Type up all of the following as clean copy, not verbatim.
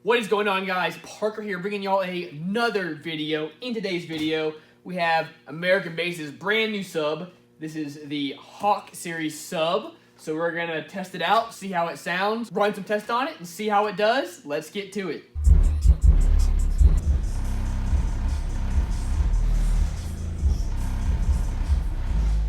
What is going on, guys? Parker here, bringing y'all another video. In today's video, we have American Base's brand new sub. This is the Hawk Series sub. So we're gonna test it out, see how it sounds, run some tests on it, and see how it does. Let's get to it.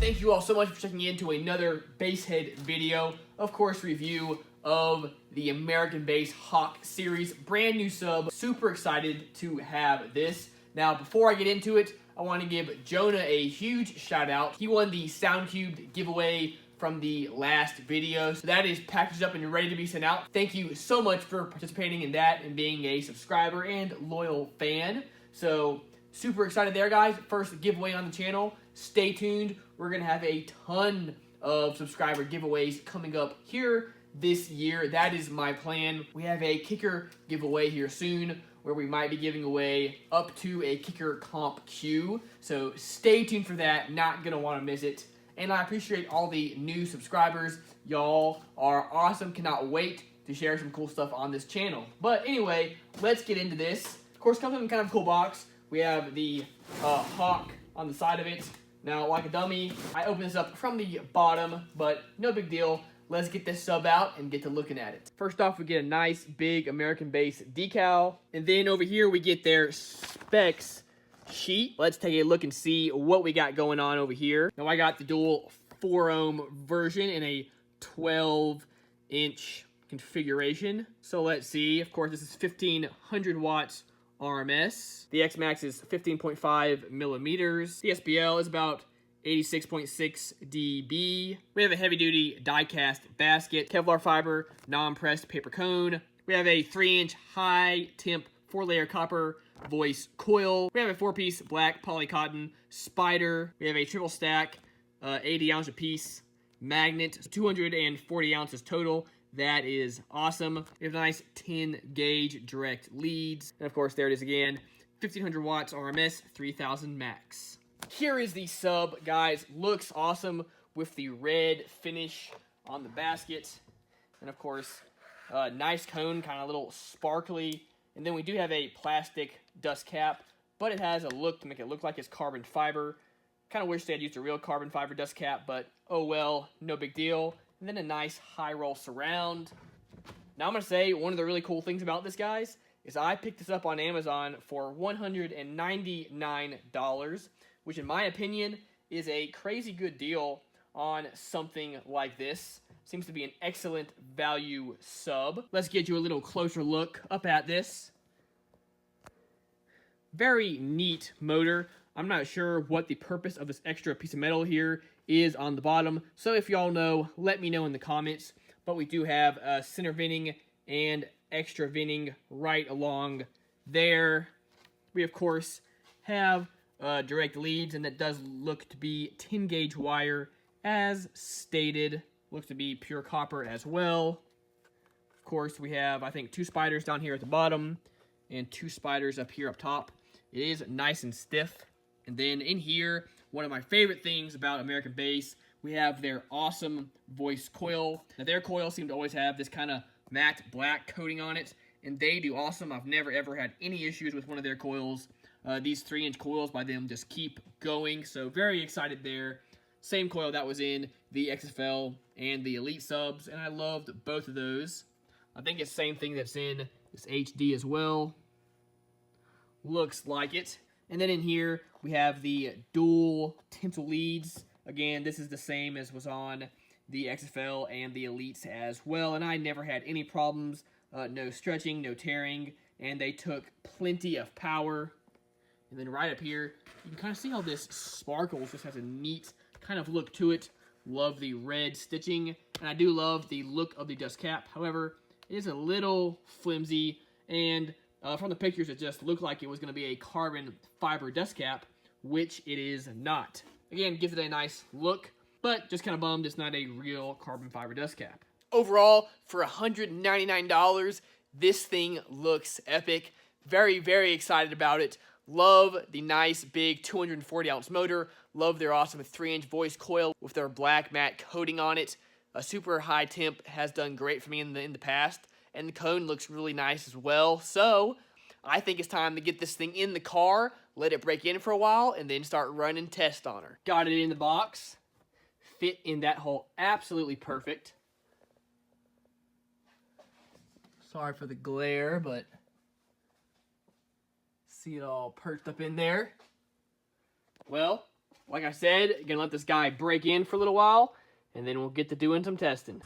Thank you all so much for checking in to another Basehead video. Of course, review of the American Base Hawk Series brand new sub. Super excited to have this. Now, before I get into it, I want to give Jonah a huge shout out. He won the SoundCubed giveaway from the last video. So that is packaged up and ready to be sent out. Thank you so much for participating in that and being a subscriber and loyal fan. So super excited there, guys. First giveaway on the channel. Stay tuned. We're going to have a ton of subscriber giveaways coming up here this year. That is my plan. We have a kicker giveaway here soon where we might be giving away up to a kicker comp Q. So stay tuned for that. Not going to want to miss it. And I appreciate all the new subscribers. Y'all are awesome. Cannot wait to share some cool stuff on this channel. But anyway, let's get into this. Of course, comes in kind of a cool box. We have the Hawk on the side of it. Now, like a dummy, I opened this up from the bottom, but no big deal. Let's get this sub out and get to looking at it. First off, we get a nice big American Base decal. And then over here, we get their specs sheet. Let's take a look and see what we got going on over here. Now, I got the dual 4-ohm version in a 12-inch configuration. So let's see. Of course, this is 1500 watts RMS. The X-Max is 15.5 millimeters. The SPL is about 86.6 dB. We have a heavy-duty die-cast basket, Kevlar fiber, non-pressed paper cone. We have a 3-inch high-temp 4-layer copper voice coil. We have a 4-piece black polycotton spider. We have a triple stack, 80-ounce apiece magnet, 240 ounces total. That is awesome. We have nice 10-gauge direct leads. And of course, there it is again. 1500 watts RMS, 3000 max. Here is the sub, guys. Looks awesome with the red finish on the basket. And of course, nice cone, kind of a little sparkly. And then we do have a plastic dust cap, but it has a look to make it look like it's carbon fiber. Kind of wish they had used a real carbon fiber dust cap, but oh well, no big deal. And then a nice high roll surround. Now I'm going to say one of the really cool things about this, guys, is I picked this up on Amazon for $199, which in my opinion is a crazy good deal on something like this. Seems to be an excellent value sub. Let's get you a little closer look up at this. Very neat motor. I'm not sure what the purpose of this extra piece of metal here is on the bottom. So if y'all know, let me know in the comments. But we do have center venting and extra venting right along there. We, of course, have direct leads, and that does look to be 10-gauge wire as stated. Looks to be pure copper as well. Of course, we have, I think, 2 spiders down here at the bottom and 2 spiders up here up top. It is nice and stiff. And then in here, one of my favorite things about American Base, we have their awesome voice coil. Now, their coils seem to always have this kind of matte black coating on it, and they do awesome. I've never, ever had any issues with one of their coils. These 3-inch coils by them just keep going, so very excited there. Same coil that was in the XFL and the Elite subs, and I loved both of those. I think it's the same thing that's in this HD as well. Looks like it. And then in here, we have the dual tinsel leads. Again, this is the same as was on the XFL and the Elites as well. And I never had any problems. No stretching, no tearing. And they took plenty of power. And then right up here, you can kind of see how this sparkles. Just has a neat kind of look to it. Love the red stitching. And I do love the look of the dust cap. However, it is a little flimsy. And from the pictures, it just looked like it was going to be a carbon fiber dust cap, which it is not. Again, gives it a nice look, but just kind of bummed it's not a real carbon fiber dust cap. Overall, for $199, this thing looks epic. Very, very excited about it. Love the nice big 240-ounce motor. Love their awesome 3-inch voice coil with their black matte coating on it. A super high temp has done great for me in the past. and the cone looks really nice as well. So I think it's time to get this thing in the car, let it break in for a while, and then start running tests on her. Got it in the box. Fit in that hole absolutely perfect. Sorry for the glare, but see it all perked up in there. Well, like I said, gonna let this guy break in for a little while, and then we'll get to doing some testing.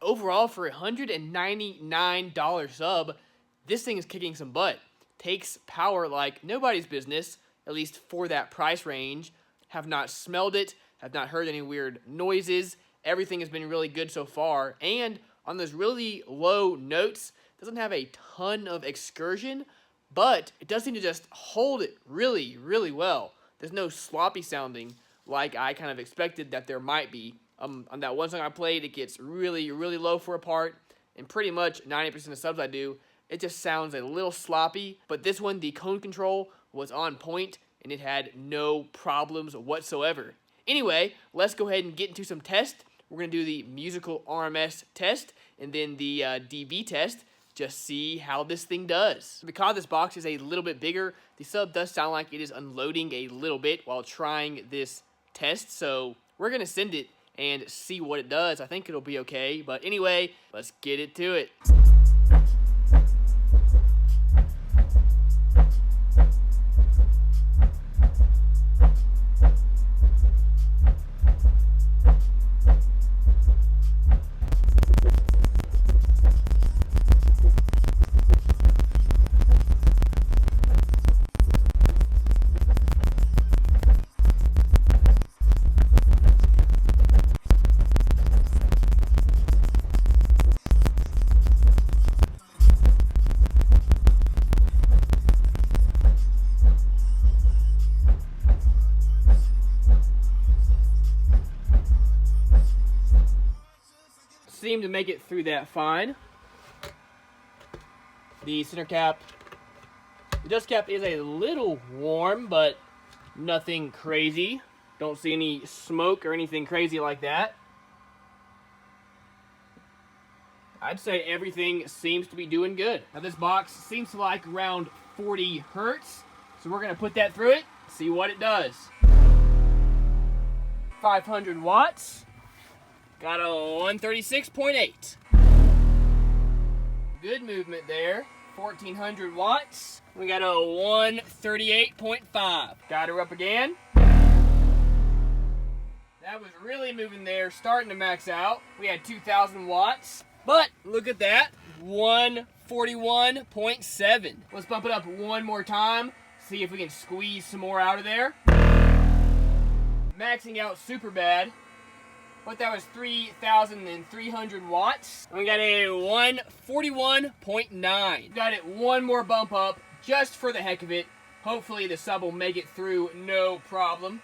Overall, for a $199 sub, this thing is kicking some butt. Takes power like nobody's business, at least for that price range. Have not smelled it, have not heard any weird noises. Everything has been really good so far. And on those really low notes, doesn't have a ton of excursion, but it does seem to just hold it really, really well. There's no sloppy sounding like I kind of expected that there might be. On that one song I played, it gets really, really low for a part, and pretty much 90% of subs I do, it just sounds a little sloppy. But this one, the cone control was on point, and it had no problems whatsoever. Anyway, let's go ahead and get into some tests. We're going to do the musical RMS test, and then the DV test, just see how this thing does. Because this box is a little bit bigger, the sub does sound like it is unloading a little bit while trying this test, so we're going to send it and see what it does. I think it'll be okay, but anyway, let's get it to it. Seem to make it through that fine. The center cap, the dust cap is a little warm, but nothing crazy. Don't see any smoke or anything crazy like that. I'd say everything seems to be doing good. Now this box seems to like around 40 hertz, so we're gonna put that through it, see what it does. 500 watts. Got a 136.8. Good movement there. 1400 watts. We got a 138.5. Got her up again. That was really moving there, starting to max out. We had 2000 watts. But look at that, 141.7. Let's bump it up one more time. See if we can squeeze some more out of there. Maxing out super bad. But that was 3,300 watts. And we got a 141.9. Got it one more bump up just for the heck of it. Hopefully the sub will make it through no problem.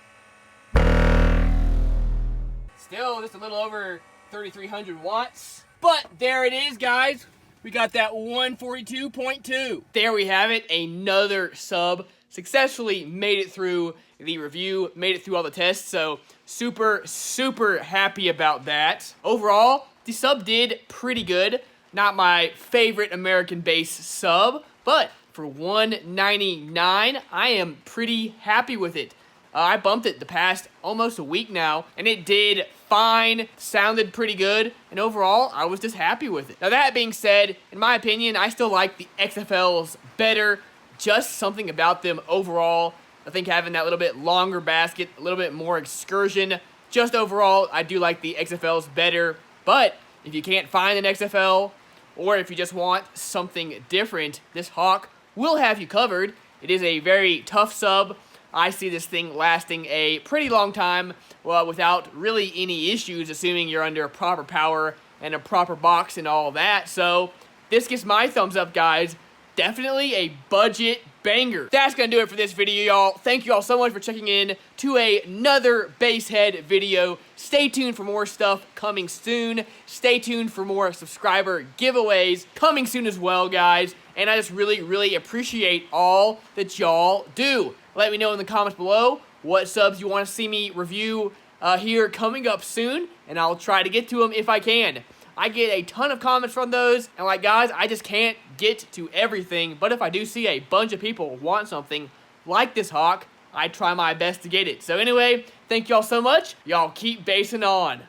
Still just a little over 3,300 watts. But there it is, guys. We got that 142.2. There we have it. Another sub. Successfully made it through the review, made it through all the tests, so super, super happy about that. Overall, the sub did pretty good. Not my favorite American base sub, but for $199, I am pretty happy with it. I bumped it the past almost a week now, and it did fine, sounded pretty good, and overall, I was just happy with it. Now that being said, in my opinion, I still like the XFLs better. Just something about them overall. I think having that little bit longer basket, a little bit more excursion. Just overall, I do like the XFLs better. But if you can't find an XFL, or if you just want something different, this Hawk will have you covered. It is a very tough sub. I see this thing lasting a pretty long time, well, without really any issues, assuming you're under proper power and a proper box and all that. So this gets my thumbs up, guys. Definitely a budget banger. That's gonna do it for this video, y'all. Thank you all so much for checking in to another Basehead video. Stay tuned for more stuff coming soon. Stay tuned for more subscriber giveaways coming soon as well, guys. And I just really, really appreciate all that y'all do. Let me know in the comments below what subs you want to see me review here coming up soon, and I'll try to get to them if I can. I get a ton of comments from those, and like, guys, I just can't get to everything, but if I do see a bunch of people want something like this Hawk, I try my best to get it. So anyway, thank y'all so much. Y'all keep basing on.